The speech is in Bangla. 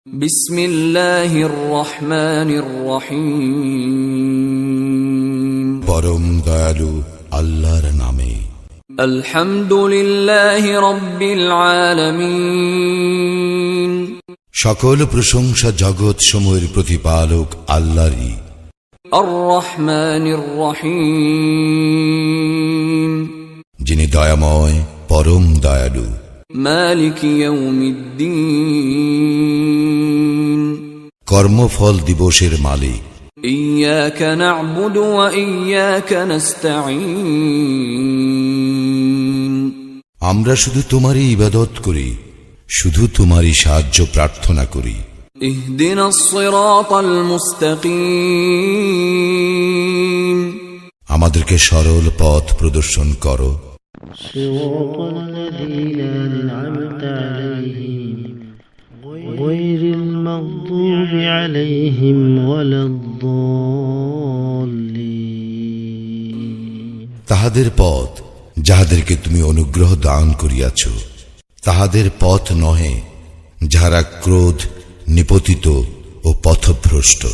বিসমিল্লাহির রহমানির রহিম। পরম দয়ালু আল্লাহর নামে। আলহামদুলিল্লাহি রাব্বিল আলামিন। সকল প্রশংসা জগৎ সমূহের প্রতিপালক আল্লাহরই। আর রহমানির রহিম। যিনি দয়াময় পরম দয়ালু। মালিক ইয়াউমিদ্দিন। কর্মফল দিবসের মালিক। ইয়্যাকা না'বুদু ওয়া ইয়্যাকা নাস্তাঈন। আমরা শুধু তোমারই ইবাদত করি, শুধু তোমারই সাহায্য প্রার্থনা করি। ইহদিনাস সিরাতাল মুস্তাকিম। আমাদেরকে সরল পথ প্রদর্শন করো। صراط الذين أنعمت عليهم غير المغضوب عليهم ولا الضالين। তাহাদের পথ যাহাদেরকে তুমি অনুগ্রহ দান করিয়াছ, তাহাদের পথ নহে যাহারা ক্রোধ নিপতিত ও পথভ্রষ্ট।